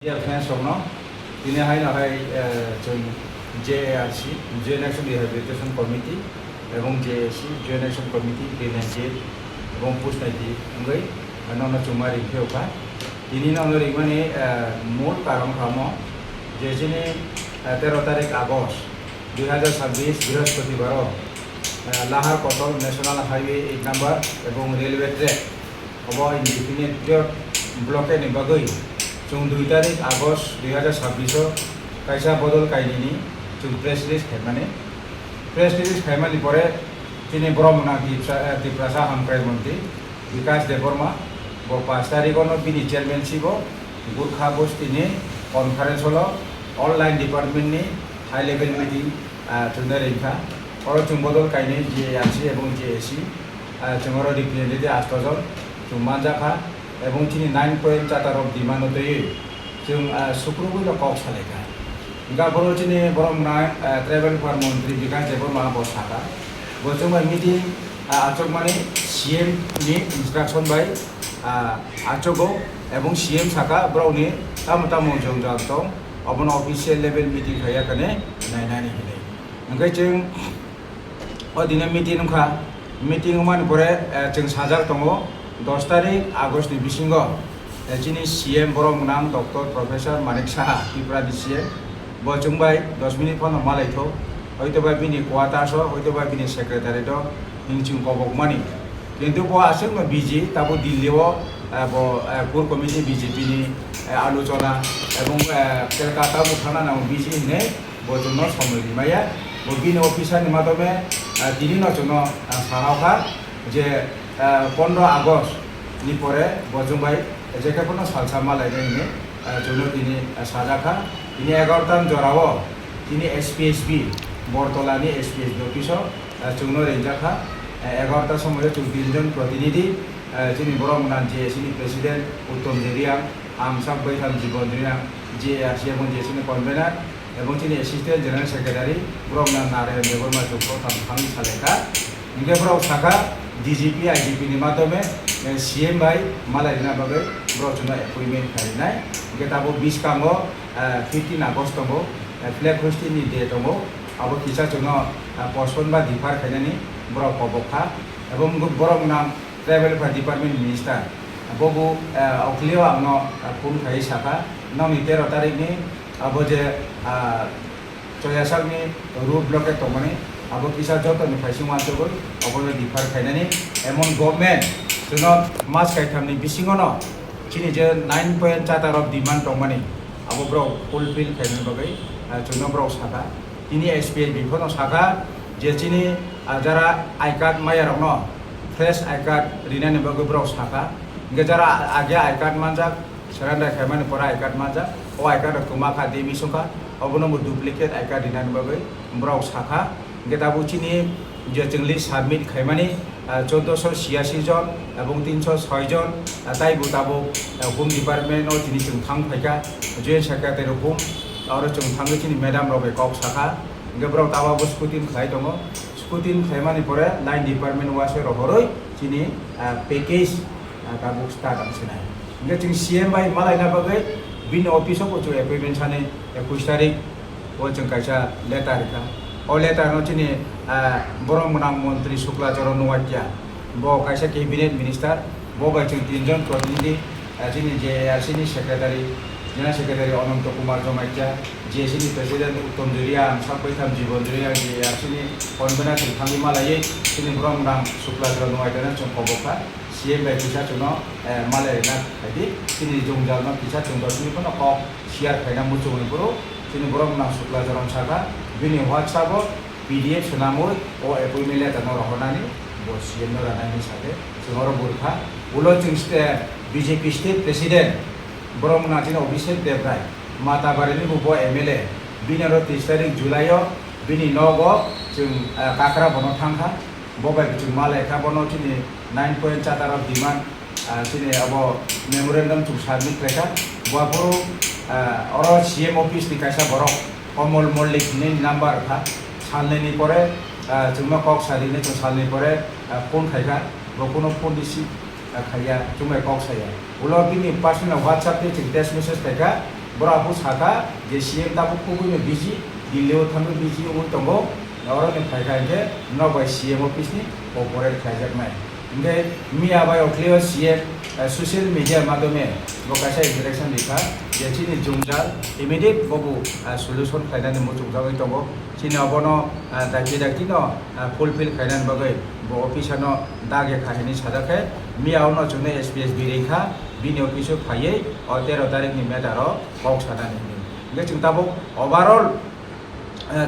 Dear friends of now, ini hai na hai जों JARC Joint Action Rehabilitation Committee এবং JAC Joint Action Committee Green এবং Post 90 ngai nona chumari pheuka ini na nori mane mul karon khamo je jini 13 তারিখ August 2026 বৃহস্পতিবার লাহার কটল national highway 8 number এবং railway track of indefinite ব্লকে নিবাগৈ जों 2 তারিখ August 2026 কাইসা বদল কাহিনী जों প্রেস রিলিজ খাইমানি পরে তিনি ব্রহ্মনা ত্রিপ্রাসা হামক্রাই মন্ত্রী বিকাশ দেববর্মা 5 তারিখনো বিনি চেয়ারম্যানশিপ গুরখা বস্তিনি কনফারেন্স হলো অনলাइन ডিপার্টমেন্টনি হাই লেভেল মিটিং जोंनो रेखा और जों बदल कायनि JARC এবং JAC जों रिप्रेजेन्टेटिभ 8 जन जों मानजाखा এবং তিনি 9.4 ডিমান্ড দই जों सुक्रुबुल कक सालायखा गाबरो তিনি বরমনা ট্রাভেল ফার মন্ত্রী বিকাশ দেববর্মা বসাকা বজংবাই মিটিং আচক মানে সিএম নি ইনস্ট্রাকশন বাই আচগো এবং সিএম সাকা ব্রাউনি তামতামো जों জানতং अबन ऑफिशियल लेवल मीटिंग खाया कने नायनानि हिने ओंखाय जों अदिने मीटिंग मान परे जों साजाक दङ 10 तारिख आगस्ट नि बिसिंग जिनि सीएम बरम नाम डॉक्टर प्रोफेसर मानिक साहा त्रिपुरानि सीएम बजंबाय 10 मिनिट फन मालायथो हयतोबा बिनि क्वार्टार्स हयतोबा बिनि सेक्रेटारि द निंचिं कबक मानि किन्तु बो आसंग बिजि ताबो दिल्लीआव बो कोर कमिटि बीजेपी नि आलोचना এবং কলকাতা মুঠানা নাম বিজি নে বজন্য সমরি মায়া বিন অফিসারनि মাধ্যমে দিনের জন্য সাহায্য যে 15 আগস্ট নি পরে বজংবাই যেকে কোনো সালসা মালাইনে জন্য তিনি সাজাখা তিনি 11টান জরাও তিনি এসপিএসবি বরতলানি এসপিএসবি অফিসও জন্য রেঞ্জাখা 11টা সময় 34 জন প্রতিনিধি যিনি বরমনা JACनि প্রেসিডেন্ট উত্তম জেরিয়া आं सब बैठाम जीवन JARC এবং JAC नि कन्वेनार এবং তিনি assistant general secretary Brahmanath Narayan Debbarma যোগ্য থামি সালেখা ইংরেজরাও শাখা ডিজিপি আইজিপি नि মাধ্যমে সিএম ভাই মালাইনা বাগে ব্রজনা অ্যাপয়েন্টমেন্ট খাইনাই গেতাবো 20 কাঙ্গো 15 আগস্ট দङ ফ্ল্যাগ হোস্টিং नि ডে दङ আবো কিসা জন্য পছন্দ বা ডিফার খাইনানি ব্র কবখা এবং ব্রহ্মনাথ ট্রাভেল ডিপার্টমেন্ট মিনিস্টার बबु अखलियाव आंनो फन खाई साखा नौनि 13 तारिखनि आबो जे चयासालनि रूट ब्लके तमानि आबो किसा जतनि फाइसिं मानसोबो अबनो डिफार खायनानि एमन गभर्नमेन्ट जोंनो मास खायथामनि बिसिङनो चिनि जे 9.4 डिमान्ड तमानि आबो ब्रो फुलफिल खायनो बागै जोंनो ब्रो साखा तिनि एसपिएल बिफोरनो साखा जे चिनि जारा आई कार्ड मायारनो फ्रेश आई कार्ड रिनानि बागै ब्रो साखा जरा आगे आई कार्ड मानजाक सरेंडार खायमानि परा आई कार्ड मानजाक ओ आई कार्ड कुमाखा देमिसंखा अबनो डुप्लिकेट आई कार्ड दिनानि बागै ब्राउ साखा गेदाबो चिनि जे जोंलि साबमिट खायमानि 1486 जन এবং 306 जन ताइबो ताबो होम डिपार्टमेंट और चिनि जों थां फायका जॉइंट सेक्रेटारि होम और जों थाङो चिनि मैडम रबे कक साखा गेब्राउ ताबाबो स्कुटिन खाय दङ स्कुटिन खायमानि परे लाइन डिपार्टमेंट वासे रहरै चिनि पैकेज गाबुक स्टार्ट आमसिनाय इंगे जों सीएम बाय मालायना बागै बिन अफिसाव जो एपॉइंटमेंट साने 21 तारिख ओ जों कायसा लेटार का ओ लेटार न चिनि बरमना मंत्री शुक्लाचरण नवाटिया बो कायसा कैबिनेट मिनिस्टर बो बाय जों 3 जन प्रतिनिधि जोंनि JARC नि सेक्रेटारि जनरल सेक्रेटारि अनंत कुमार जमाइया JAC नि प्रेसिडेंट उत्तम जुरिया साबैथाम जीवन जुरिया JARC नि कन्वेनार थांनि मालायै जोंनि बरमना शुक्लाचरण नवाटिया जों खबरखा सीएम बाय किसा चुनो मालायना खायदि चिनि जोंजालनो किसा चुंदसनि कोनो कक शेयार खायना मुचुनि बरो चिनि बरमना शुक्लाचरण सागा बिनि WhatsApp PDF सोनामोय ओ एपॉइंटमेंट लेटार न रहनानि बो सीएम न रानानि साथे जोंरो बुरखा उलो जों बीजेपी स्टेट प्रेसिडेंट बरमना चिनि अभिषेक देवराय माताबारिनि बो एमएलए बिनारो 30 तारिख जुलाइआव बिनि नगो जों काकरा बनो थांखा बबाय जों मालायखा बनो चिनि 9.4 डिमांड चिनि अब मेमोरेंडम टू सबमिट लेखा बाफोरो और सीएम ऑफिस नि कायसा बरक कमल मल्लिक नि नम्बर था सालनि परे जोंनो कक सालिनि जों सालनि परे फोन खायखा बकोनो फोन दिसि खाया जुमे कक साया उलो बिनि पर्सनल WhatsApp नि टेक्स्ट मेसेज खायखा bora saka je CM tabu kubu biji dileo thambe biji ung tongo orang ni khai ke no by CM office ni operate khai mai nge mi abai okliyo CM social media madome bokasa interaction dikha je chini jungjal immediate bobu solution khai ni mo jungjal tongo chini abono dakti no fulfill khai nan bagai bo office no dage khai ni sadake mi auno chune SPS birekha bini office phaiye o 13 tarik ni metaro kok sadani nge chungtabo overall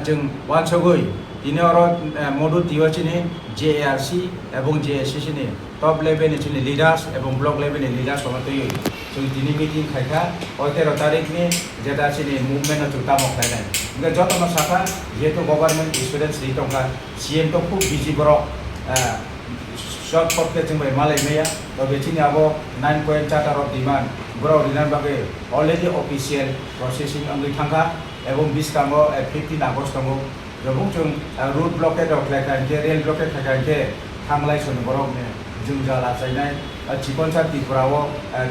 jeng wansogoi ini orang modul tiga cini JARC, ebong JSC ni top level ni cini leaders, ebong block level ni leaders sama tu yo. So ini meeting kaya, oleh tarik ni jeda cini movement tu utama kaya. Mungkin jauh sama saka, yaitu government insurance di tongkat CM tu pun busy bro. Short cut ke cuma malai meya, tapi cini abo 9.4 of demand, bro demand bagai already official processing angli tangka, ebong bis kamu 15 August kamu. Jabung cung road blockade of like and rail blockade like and hanglai son borok ne jungjal asainai chikon Tripura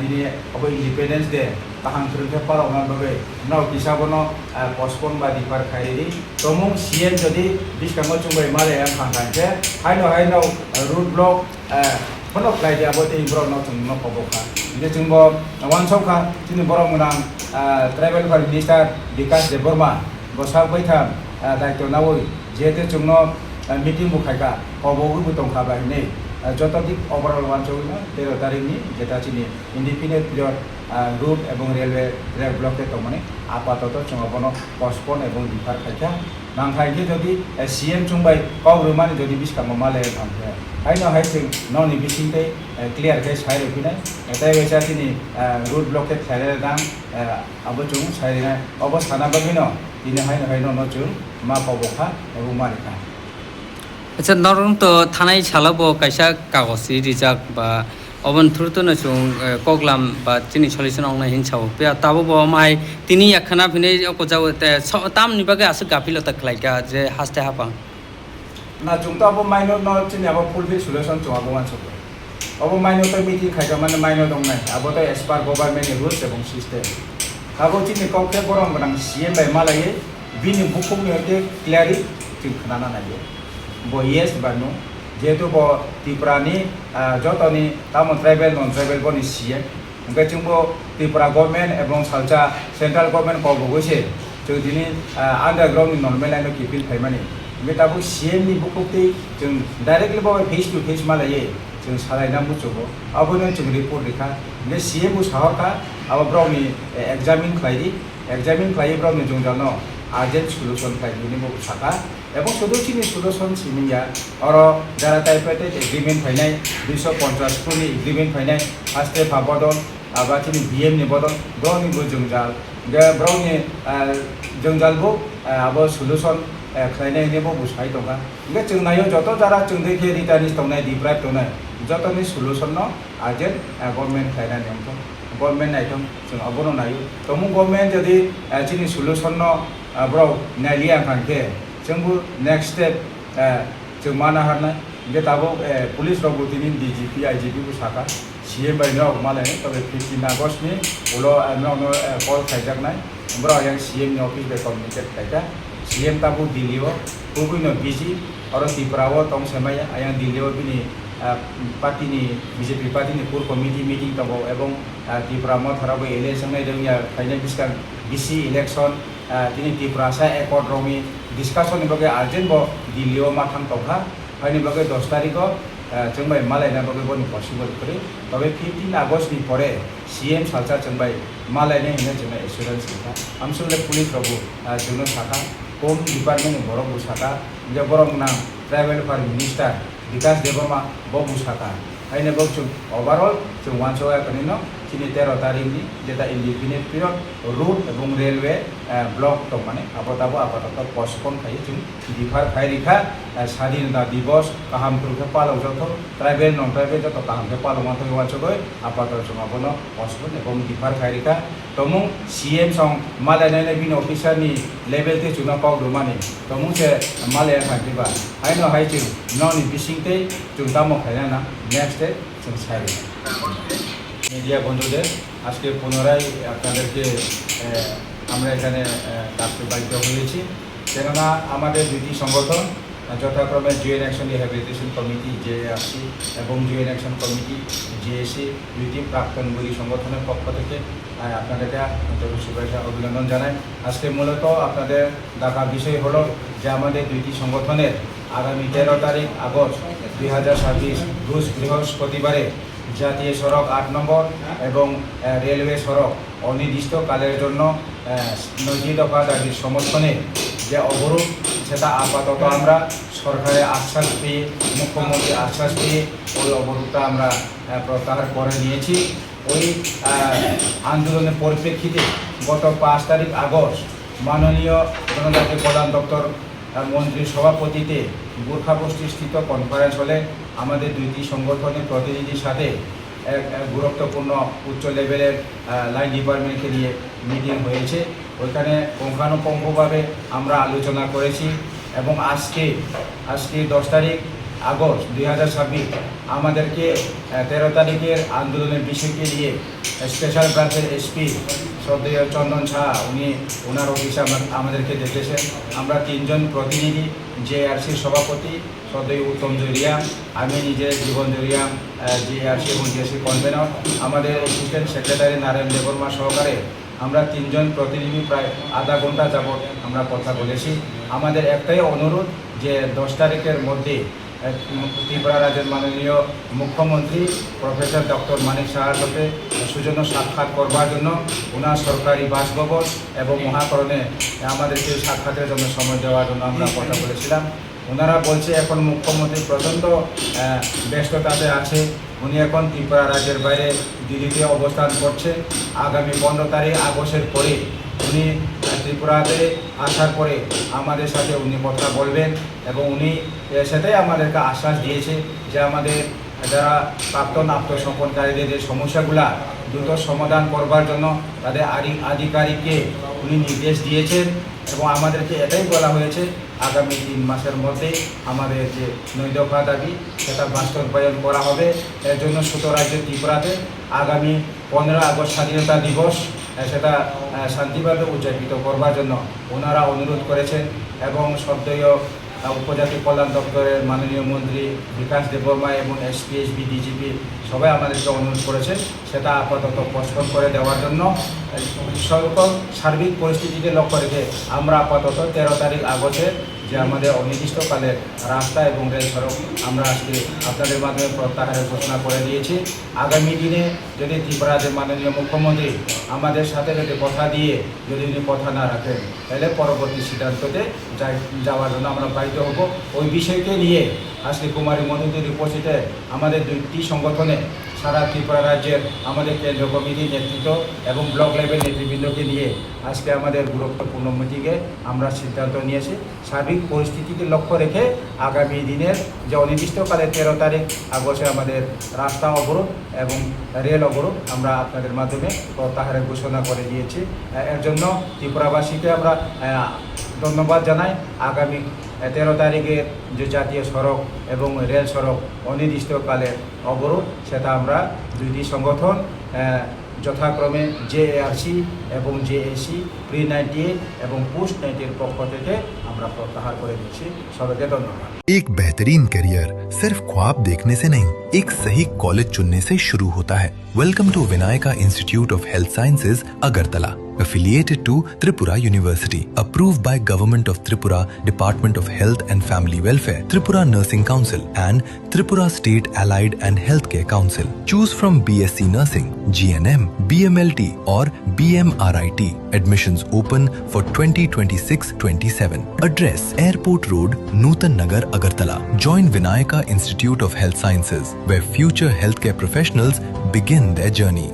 dini abo Independence Day tahang turun ke parok nan bagai nau kisabono postpone ba dipar khairi tomung CM jadi bis kamu cungbai male yang hangkan ke hai no road block ponok lai dia abo te ibro no cung no koboka ini cungbo wan soka sini borok menang travel minister Vikas Deborma bosak baitam daito nawoi jete chungno meeting bu khaika obogu bu tong khaba nei joto dik overall wan chogna 13 tarik ni jeta chini independent period route ebong railway rail block te tomane apatoto chungobono postpone ebong dipar khaika nang khaike jodi CM chungbai kogrumani jodi biska mamale thamke haino haising noni bisingte clear ke sai repina etai wesa chini route block te thare dang abo chung sai na obosthana bagino ini hai no chung ma pabokha ebu marika acha norong to thanai chalabo kaisa kagosi rijak ba obon thurtu na chung koglam ba chini solution ong na hinchau pe tabo bo mai tini yakhana phine ko jaw tam ni baga asu gapilo ta khlaika je haste hapang na chung ta bo maino no chini abo fulfill solution chung abo man chok abo maino to meeting khaika man maino dong nai abo to as per government rules ebong system abo chini kokhe borong banang CM by malai bini bukum ni ate clearly ting khana na ye bo yes ba no jeto bo Tripura ni joto ni tamo tribal non tribal bo ni CM ngka chungbo Tripura government ebong salcha central government ko bo se so dini underground ni normal line ki fil phaimani ngta bo CM ni bukum te chung directly bo face to face malai ye chung salai na mu chobo abo no chung report likha ne CM bu sahar ka abo bro ni examine khlai bro ni jung jano urgent solution khlai ni mo saka এবং শুধু চিনি solution সিমিয়া আর যারা টাইপেটেড agreement ফাইনাই 250 কোনি agreement ফাইনাই ফার্স্টে ভাবদন আবা চিনি BM নি বদন দনি বো জংজাল গে ব্রাউনি জংজালবো আবা সলিউশন খাইনাই নেবো বুঝাই দঙ্গা গে চংনাयो যত যারা চংদে কে রিটার্নিস তংনাই ডিপ্রাইভ তংনাই যতনি সলিউশন ন আজেন গভর্নমেন্ট খাইনা নেমতো গভর্নমেন্ট আইটম जों अबनो नायो तमु गभर्नमेंट जदि चिनि सलिउशन न ब्रो नालिया खानके जोंबो नेक्स्ट स्टेप जों माना हारना बे ताबो पुलिस रबो दिनि DGP IGP बु साका CM बाय न मालाय तबे 15 अगस्त नि उलो न कल खाइजाकनाय ब्रो yang CM नि ऑफिस बे कम्युनिकेट खाइजा CM ताबो दिल्लीओ बुबिनो बिजि और Tripura tong semaya ayang दिल्लीओ बिनि पार्टी नि BJP पार्टी नि पूर कमिटी मीटिंग तबो एवं Tripura mo tharabo election nai dengya kaina biskan BC election tini Tripura sa ekor romi discussion ni bagai urgent bo Delhi ma thang tokha hani bagai 10 tarikh jengbai malai na bagai boni possible kore tabe 15 August ni pore CM salcha jengbai malai ne hine jengbai assurance likha amsule police robo jengno saka home department ni borok busaka je borok na travel for minister Vikas Deborma bo busaka haine bok chung overall chung wancho kanino chini 13 tarik ni jeta independent period route ebong railway block to mane apotabo postpone khai chung difar khai rikha স্বাধীনতা দিবস kaham turke palo joto tribal non tribal joto kaham ke palo ma thoi wancho goi apato chung abono postpone ebong difar khai rikha tomung CM song malai nai bin officer ni level te chuna paw rumani tomung se malai khai ba haino hai chung non ni bising te chung tamo khai na next day chung sai media বন্ধুদের আজকে পুনরায় আপনাদেরকে আমরা এখানে ডাকতে বাধ্য হয়েছি, কেননা আমাদের দুটি সংগঠন যথাক্রমে জয়েন্ট অ্যাকশন রিহ্যাবিলিটেশন কমিটি জেএআরসি এবং জয়েন্ট অ্যাকশন কমিটি জেএসি দুইটি প্রাক্তনগুলি সংগঠনের পক্ষ থেকে আপনাদেরকে আন্তরিক শুভেচ্ছা অভিনন্দন জানাই। আজকে মূলত আপনাদের ডাকার বিষয় হলো যে আমাদের দুইটি সংগঠনের আগামী 13 তারিখ আগস্ট 2026 রোজ বৃহস্পতিবারে জাতীয় সড়ক 8 নম্বর এবং রেলওয়ে সড়ক অনির্দিষ্টকালের জন্য 9টি দফা দাবির সমর্থনে যে অবরোধ, সেটা আপাতত আমরা সরকারের আশ্বাস পেয়ে, মুখ্যমন্ত্রীর আশ্বাস পেয়ে ওই অবরোধটা আমরা প্রত্যাহার করে নিয়েছি। ওই আন্দোলনের পরিপ্রেক্ষিতে গত 5 তারিখ আগস্ট মাননীয় জনজাতি কল্যাণ দপ্তর মন্ত্রীর সভাপতিতে গোর্খাবস্তিস্থিত কনফারেন্স হলে আমাদের দুইটি সংগঠনের প্রতিনিধির সাথে এক গুরুত্বপূর্ণ উচ্চ লেভেলের লাইন ডিপার্টমেন্টকে নিয়ে মিটিং হয়েছে। ওইখানে পুঙ্খানুপুঙ্খভাবে আমরা আলোচনা করেছি এবং আজকে 10 তারিখ আগস্ট 2026 আমাদেরকে 13 তারিখের আন্দোলনের বিষয়কে নিয়ে স্পেশাল ব্রাঞ্চের এসপি শ্রদ্ধেয় চন্দন শাহ ওনার অফিসে আমাদেরকে দেখেছেন। আমরা 3 জন প্রতিনিধি, জেআরসির সভাপতি শ্রদ্ধেয় উত্তম জরিয়া, আমি নিজে জীবন জরিয়া, জেআরসি এবং জেএসি কনভেনর, আমাদের অ্যাসিস্ট্যান্ট সেক্রেটারি নারায়ণ দেববর্মা সহকারে আমরা 3 জন প্রতিনিধি প্রায় আধা ঘন্টা যাবৎ আমরা কথা বলেছি। আমাদের একটাই অনুরোধ যে 10 তারিখের মধ্যে ত্রিপুরা রাজ্যের মাননীয় মুখ্যমন্ত্রী প্রফেসর ডক্টর মানিক সাহার সাথে সৌজন্য সাক্ষাৎ করবার জন্য ওনার সরকারি বাসভবন এবং মহাকরণে আমাদেরকে সাক্ষাতের জন্য সময় দেওয়ার জন্য আমরা কথা বলেছিলাম। ওনারা বলছে এখন মুখ্যমন্ত্রী প্রচণ্ড ব্যস্ততাতে আছে, উনি এখন ত্রিপুরা রাজ্যের বাইরে দিল্লিতে অবস্থান করছে। আগামী 15 তারিখ আগস্টের পরে উনি ত্রিপুরাতে আসার পরে আমাদের সাথে উনি কথা বলবেন এবং উনি সেটাই আমাদেরকে আশ্বাস দিয়েছে যে আমাদের যারা প্রাক্তন আত্মসমর্পণকারীদের যে সমস্যাগুলা দ্রুত সমাধান করবার জন্য তাদের আধিকারিককে উনি নির্দেশ দিয়েছেন এবং আমাদেরকে এটাই বলা হয়েছে আগামী 3 মাসের মধ্যে আমাদের যে 9 দফা দাবি সেটা বাস্তবায়ন করা হবে। এর জন্য 17 রাজ্য ত্রিপুরাতে আগামী 15 আগস্ট স্বাধীনতা দিবস সেটা শান্তিভাবে উদযাপিত করবার জন্য ওনারা অনুরোধ করেছেন এবং সদ্যীয় উপজাতি কল্যাণ দপ্তরের মাননীয় মন্ত্রী বিকাশ দেববর্মা এবং এসপি ডিজিপি সবাই আমাদেরকে অনুরোধ করেছে সেটা আপাতত পোস্টপোন করে দেওয়ার জন্য। সকল সার্বিক পরিস্থিতিকে লক্ষ্য রেখে আমরা আপাতত 13 তারিখ আগস্টের যে আমাদের অনির্দিষ্টকালের রাস্তা এবং রেল সড়ক আমরা আজকে আপনাদের মাধ্যমে প্রত্যাহারের ঘোষণা করে দিয়েছি। আগামী দিনে যদি ত্রিপুরা রাজ্যের মাননীয় মুখ্যমন্ত্রী আমাদের সাথে যদি কথা দিয়ে যদি উনি কথা না রাখেন তাহলে পরবর্তী সিদ্ধান্ততে যাওয়ার জন্য আমরা বাধ্য হব। ওই বিষয়কে নিয়ে আজকে কুমারী মধুদের উপস্থিতে আমাদের দুইটি সংগঠনে সারা ত্রিপুরা রাজ্যের আমাদের কেন্দ্র কমিটির নেতৃত্ব এবং ব্লক লেভেল নেতৃবৃন্দকে নিয়ে আজকে আমাদের গুরুত্বপূর্ণ মিটিংয়ে আমরা সিদ্ধান্ত নিয়েছি সার্বিক পরিস্থিতিকে লক্ষ্য রেখে আগামী দিনের যে অনির্দিষ্টকালে 13 তারিখ আগস্টে আমাদের রাস্তা অবরোধ এবং রেল অবরোধ আমরা আপনাদের মাধ্যমে প্রত্যাহারের ঘোষণা করে দিয়েছি। এর জন্য ত্রিপুরাবাসীকে আমরা ধন্যবাদ জানাই। আগামী 13 তারিখের যে জাতীয় সড়ক এবং রেল সড়ক অনির্দিষ্টকালের অবরোধ সেটা আমরা দুইটি সংগঠন যথাক্রমে জেএআরসি এবং জেএসি প্রি-98 এবং পোস্ট-98 এর পক্ষ থেকে আমরা প্রত্যাহার করে নিয়েছি। সবাইকে ধন্যবাদ। एक बेहतरीन करियर सिर्फ ख्वाब देखने से नहीं, एक सही कॉलेज चुनने से शुरू होता है। Welcome to Vinayaka institute of health sciences Agartala, affiliated to Tripura University, approved by Government of Tripura, Department of Health and Family Welfare, Tripura Nursing Council and Tripura State Allied and Healthcare Council. Choose from BSc Nursing, GNM, BMLT or BMRIT. Admissions open for 2026-27. Address: Airport Road, Nutan Nagar, Agartala. Join Vinayaka Institute of Health Sciences, where future healthcare professionals begin their journey.